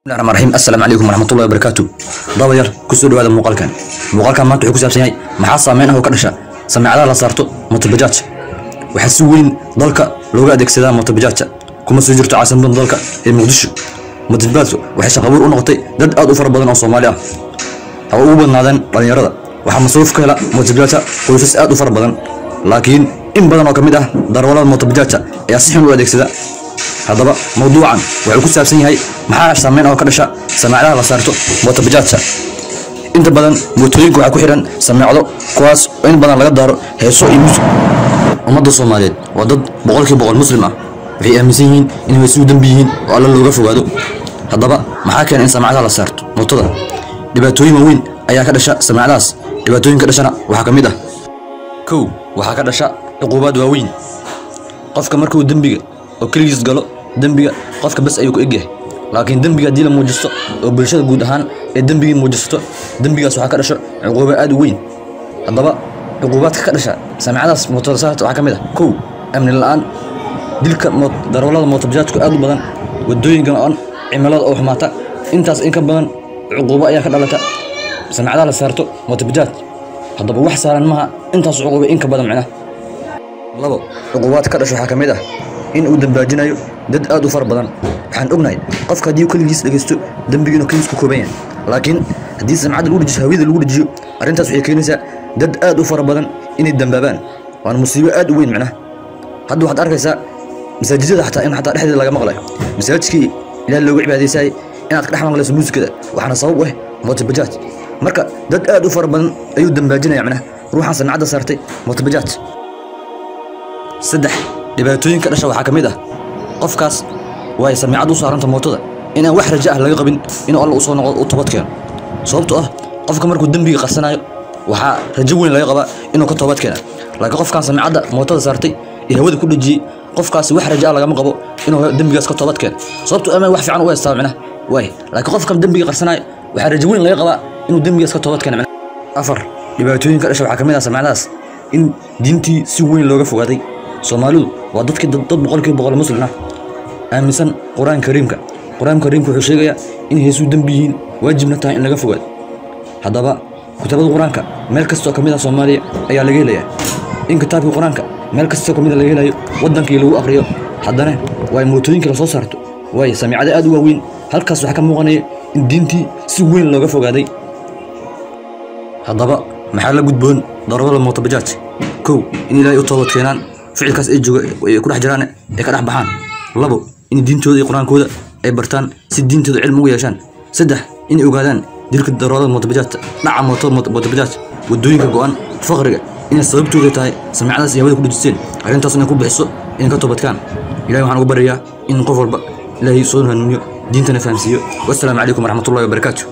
الرحمن الرحيم. السلام عليكم ورحمة الله وبركاته. ضوير كسر هذا المقال كان ما تحكوا سابسين محصة منه كرشة سمع على صارته متبجات وحسوين ضلك لو قاعد يكسر متبجات كم سجرت عاصم من ضلك المقدش متبجات وحش قبور ونقطي ضد أضفر بدن الصومالية أو أوبن نادن بدن يرضى وحمصروف كلا متبجات ويسس أضفر بدن لكن إن بدن وكمده ضرورة متبجات يصحون وقاعد يكسر هذا موضوعا وعلى سابسين هاي maxaa saameyn oo ka dhasha samaacadaha la saarto motobajaajta inta badan mootooyinku waxa ku xiran samaacado kuwaas oo in badan laga daaro heeso iyo muusig ummadda Soomaaliyeed waa dad boqolkiiba boqol muslim ah waxay aaminsan yihiin in ay soo dambi yihiin oo alla looga fogaado haddaba maxaa keenay in samaacadaha la saarto mootada dhibaatooyin weyn ayaa ka dhasha samaacadaas dhibaatooyinka dhashana waxa kamid ah kow waxa ka dhasha cuqubaad waaweyn qofka markuu dambiga oo kaligiis galo dambiga qofka bas ayuu ku egyahay laakiin dambiga hadii la muujisto oo bulshada guud ahaan ee dambiga muujisto dambigaas waxa ka dhasho cuquba aad u weyn haddaba cuqubaadka ka dhasha samaacadaas mootada saarta waxa kamid ah kow amni la'aan dilka darawalada mootobajaajku aad u badan wadooyinka aan cimilada oo xumaata intaas in ka badan cuquba ayaa ka dhalata samaacadaha la saarto mootobajaaj haddaba wax saaran maaha intaas cuquba in ka badan macna labo cuqubaadka ka dhasho waxa kamid ah in uu dambaajinayo dad aad u far badan waxaan ognahay qofka hadii kaligiis dhageysto dambiga inuu kaligiis ku kooban yahay laakiin hadii samcad lagu dhijiyo hawada lagu dhijiyo arintaas waxay keenaysaa dad aad u far badan inay dambaabaan waana musiibo aad u weyn macna hadda waxaad arkaysaa masaajidada xataa dhexdeeda laga maqlayo masaajidkii ilaa loogu cibaadaysay inaad ka dhex maqlayso muusikada waxaana sabab u ah mootobajaaj marka dad aad u far badan ayuu dambaajinaya macna ruuxan samcadda saartay mootobajaaj saddex dhibaatooyinka dhasha waxa kamid ah qofkaas way samaacad u saaranta mootada in wax raja ah laga qabin in Allah u soo noqdo u toobad keeno sababtoo ah qofka markuu dambiga qarsanayo waxa rajo weyn laga qabaa inuu ka toobad keeno laakiin qofkan samaacada mootada saartay ee hawada ku dhajiyay qofkaas wax raja laga ma qabo inuu dambigaas ka toobad keeno sababtoo ama wax fiican u heestaa macna way laakiin qofkan dambiga qarsanayo waxa rajo weyn laga qabaa inuu dambigaas ka toobad keeno afar dhibaatooyinka dhasha waxa kamid ah samaacadaas in diintii si weyn looga fogaaday Soomaalidu waa dadkii dad boqolkiiba boqol muslim ah aaminsan Quraanka Kariimka wuxuu sheegayaa in heesu dambiyiin waajibna tahay in laga fogaado haddaba kitaabada Quraanka meel kasta oo kamid ah Soomaaliya ayaa laga helayaa in kitaabka Quraanka meel kasta oo kamid ah laga helayo wadankii lagu aqriyo haddana way mootooyinka la soo saarto way samiicada aad u waaweyn halkaas waxa ka muuqanaya in diintii si weyn looga fogaaday haddaba maxaa la gudboon darawalada mootobajaaj kow in Ilaahay u toobad keenaan ficilkaas ay jooga ay ku dhex jiraan ay ka dhex baxaan labo in diintooda iyo quraankooda ay bartaan si diintooda cilmi u yeeshaan saddex in ay ogaadaan dilka darawalada mootobajaajta dhaca mootobajaaj wadooyinka go'an faqriga in sababtooda tahay samaacadaas iyo hawada ku dhajiseen arrintaas inay ku bixiso in ka toobadkaan Ilaahay waxaan ugu barayaa in qof walba Ilaahay soo hanuuniyo diintana fahamsiiyo wassalaamu calaykum waraxmatullaahi wabarakaatuh